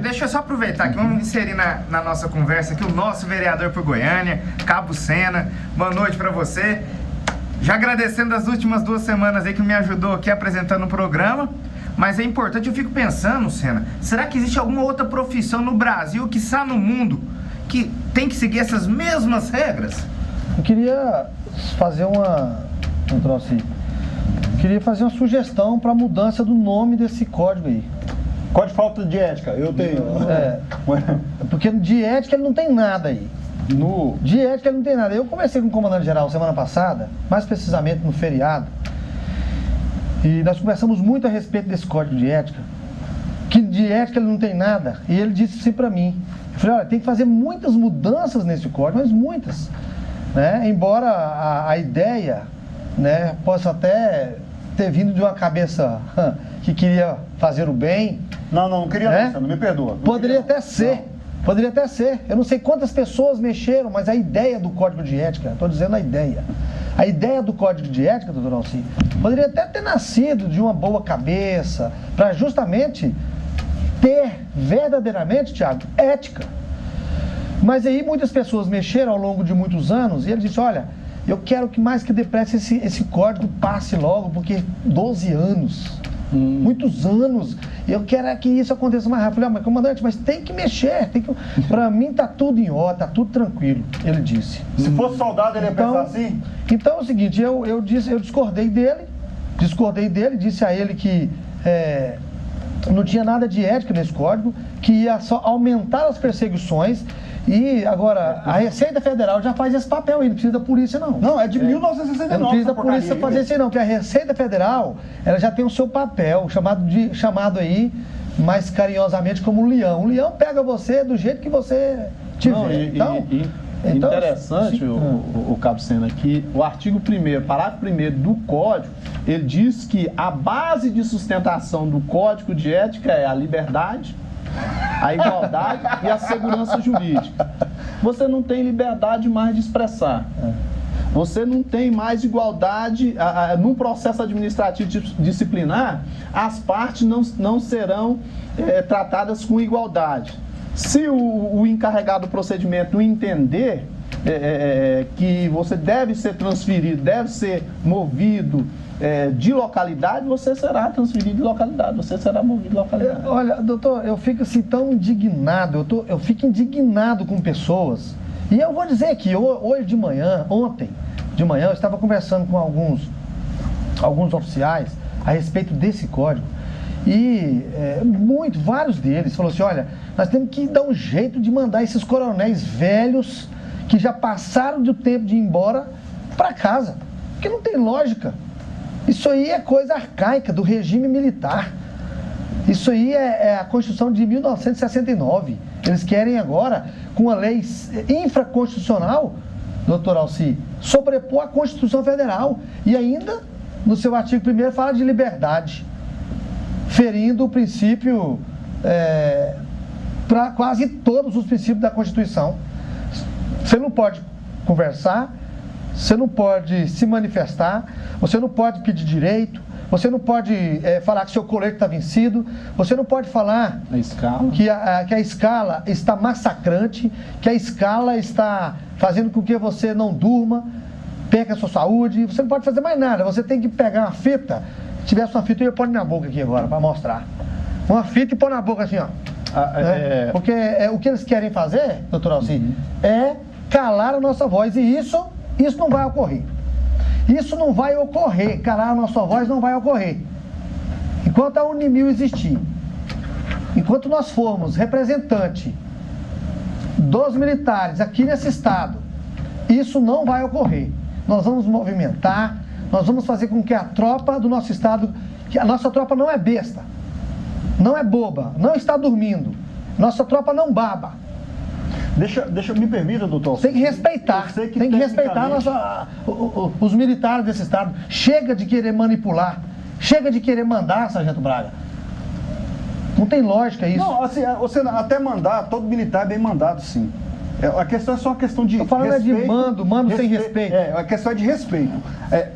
Deixa eu só aproveitar aqui, vamos inserir na nossa conversa aqui o nosso vereador por Goiânia, Cabo Sena. Boa noite para você. Já agradecendo as últimas 2 semanas aí que me ajudou aqui apresentando o programa. Mas é importante, eu fico pensando, Sena, será que existe alguma outra profissão no Brasil, que está no mundo, que tem que seguir essas mesmas regras? Eu queria fazer queria fazer uma sugestão para a mudança do nome desse código aí. Código de falta de ética, eu tenho. Porque de ética ele não tem nada aí. De ética ele não tem nada. Eu conversei com o comandante-geral semana passada, mais precisamente no feriado, e nós conversamos muito a respeito desse código de ética, que de ética ele não tem nada, e ele disse assim para mim. Eu falei, olha, tem que fazer muitas mudanças nesse código, mas muitas, né? Embora a ideia, né, possa até ter vindo de uma cabeça que queria fazer o bem. Não queria, né? Não me perdoa. Poderia até ser. Eu não sei quantas pessoas mexeram, mas a ideia do código de ética, estou dizendo a ideia do código de ética, doutor Alci, poderia até ter nascido de uma boa cabeça, para justamente ter verdadeiramente, Tiago, ética. Mas aí muitas pessoas mexeram ao longo de muitos anos e ele disse, olha, eu quero que mais que depressa esse código passe logo, porque 12 anos, muitos anos, eu quero que isso aconteça mais rápido. Eu falei, mas comandante, mas tem que mexer, para mim tá tudo em ordem, tá tudo tranquilo, ele disse. Se fosse soldado, ele ia pensar assim? Então é o seguinte, eu discordei dele, disse a ele que não tinha nada de ética nesse código, que ia só aumentar as perseguições. E agora, a Receita Federal já faz esse papel aí, não precisa da polícia não. Não, é de 1969. Não precisa da polícia fazer isso aí não, porque a Receita Federal, ela já tem o seu papel, chamado aí, mais carinhosamente como leão. O leão pega você do jeito que você tiver. Então, interessante, o Cabo Sena, que o artigo 1º, parágrafo 1º do Código, ele diz que a base de sustentação do Código de Ética é a liberdade, a igualdade e a segurança jurídica. Você não tem liberdade mais de expressar. Você não tem mais igualdade. Num processo administrativo disciplinar, as partes não serão tratadas com igualdade. Se o encarregado do procedimento não entender que você deve ser transferido, deve ser movido de localidade, você será transferido de localidade, você será movido de localidade. Olha, doutor, eu fico assim tão indignado, eu fico indignado com pessoas, e eu vou dizer que ontem de manhã, eu estava conversando com alguns oficiais a respeito desse código, e vários deles falaram assim, olha, nós temos que dar um jeito de mandar esses coronéis velhos, que já passaram do tempo de ir embora, para casa, porque não tem lógica. Isso aí é coisa arcaica do regime militar. Isso aí é a Constituição de 1969. Eles querem agora, com a lei infraconstitucional, doutor Alci, sobrepor a Constituição Federal. E ainda, no seu artigo 1º, fala de liberdade, ferindo o princípio, para quase todos os princípios da Constituição. Você não pode conversar, você não pode se manifestar, você não pode pedir direito, você não pode falar que seu colete está vencido, você não pode falar que a escala está massacrante, que a escala está fazendo com que você não durma, perca a sua saúde, você não pode fazer mais nada, você tem que pegar uma fita, se tivesse uma fita eu ia pôr na minha boca aqui agora, para mostrar, uma fita e pôr na boca assim, ó. Porque o que eles querem fazer, doutor Alci, é calar a nossa voz, e isso não vai ocorrer. Isso não vai ocorrer, calar a nossa voz não vai ocorrer. Enquanto a Unimil existir, enquanto nós formos representante dos militares aqui nesse estado, isso não vai ocorrer. Nós vamos movimentar, nós vamos fazer com que a tropa do nosso estado, que a nossa tropa não é besta, não é boba, não está dormindo, nossa tropa não baba. Me permita, doutor. Tem que respeitar, tem que respeitar os militares desse estado. Chega de querer manipular, chega de querer mandar, Sargento Braga. Não tem lógica isso. Não, assim, até mandar, todo militar é bem mandado, sim. A questão é só uma questão de Tô falando respeito. é de mando sem respeito. A questão é de respeito.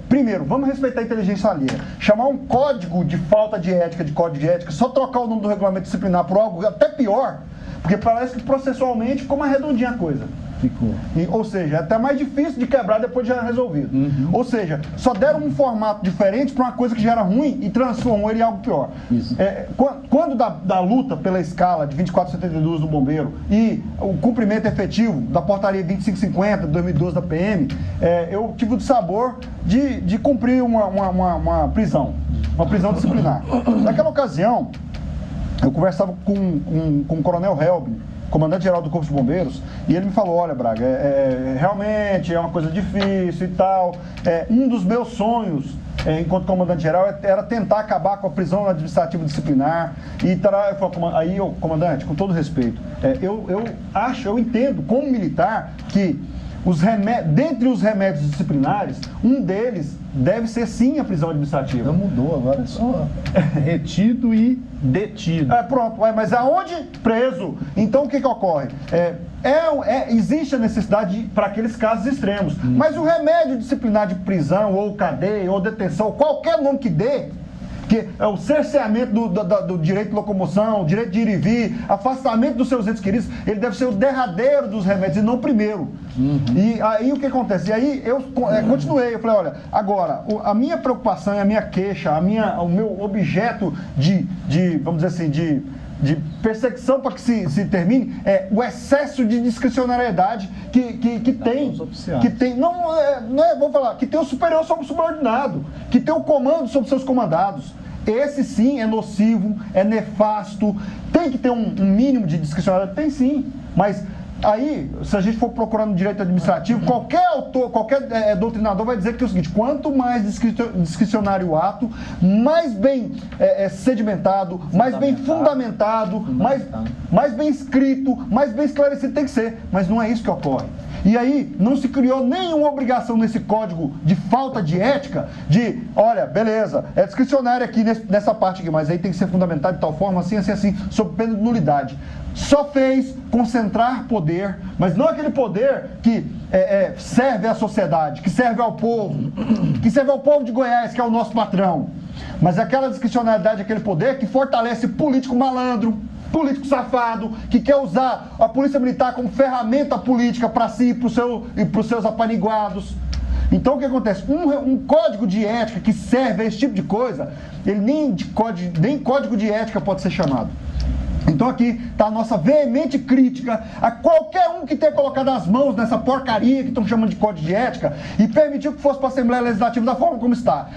Primeiro, vamos respeitar a inteligência alheia. Chamar um código de falta de ética, de código de ética, só trocar o nome do regulamento disciplinar por algo até pior, porque parece que processualmente ficou mais redondinha a coisa. Ficou. Ou seja, é até mais difícil de quebrar depois de já resolvido. Ou seja, só deram um formato diferente para uma coisa que já era ruim e transformou ele em algo pior. Isso. Quando da luta pela escala de 2472 do Bombeiro e o cumprimento efetivo da portaria 2550 de 2012 da PM, eu tive o sabor de cumprir uma prisão disciplinar. Naquela ocasião, eu conversava com o Coronel Helbin, comandante-geral do Corpo de Bombeiros, e ele me falou, olha, Braga, realmente é uma coisa difícil e tal. Um dos meus sonhos, enquanto comandante-geral, era tentar acabar com a prisão administrativa disciplinar. E aí, comandante, com todo respeito, eu entendo, como militar, que dentre os remédios disciplinares, um deles deve ser sim a prisão administrativa. Não mudou, agora é só retido e detido. Pronto, mas aonde? Preso. Então o que ocorre? Existe a necessidade para aqueles casos extremos, mas o remédio disciplinar de prisão, ou cadeia, ou detenção, qualquer nome que dê, que é o cerceamento do direito de locomoção, direito de ir e vir, afastamento dos seus entes queridos, ele deve ser o derradeiro dos remédios e não o primeiro. E aí o que acontece? E aí eu continuei, eu falei, olha, agora, a minha preocupação e a minha queixa, o meu objeto vamos dizer assim, de perseguição para que se termine é o excesso de discricionariedade que tem, vamos falar, que tem o superior sobre o subordinado, que tem o comando sobre seus comandados. Esse sim é nocivo, é nefasto, tem que ter um mínimo de discricionariedade, tem sim, mas aí, se a gente for procurando no direito administrativo, qualquer autor, qualquer doutrinador vai dizer que é o seguinte: quanto mais discricionário o ato, mais bem sedimentado, mais bem fundamentado, mais bem escrito, mais bem esclarecido tem que ser. Mas não é isso que ocorre. E aí, não se criou nenhuma obrigação nesse código de falta de ética, olha, beleza, é discricionário aqui nessa parte aqui, mas aí tem que ser fundamentado de tal forma, assim, sob pena de nulidade. Só fez concentrar poder, mas não aquele poder que serve à sociedade, que serve ao povo de Goiás, que é o nosso patrão. Mas aquela discricionariedade, aquele poder que fortalece político malandro, político safado, que quer usar a polícia militar como ferramenta política para si e para os seus apaniguados. Então o que acontece? Um código de ética que serve a esse tipo de coisa, ele nem código de ética pode ser chamado. Então aqui está a nossa veemente crítica a qualquer um que tenha colocado as mãos nessa porcaria que estão chamando de código de ética e permitiu que fosse para a Assembleia Legislativa da forma como está.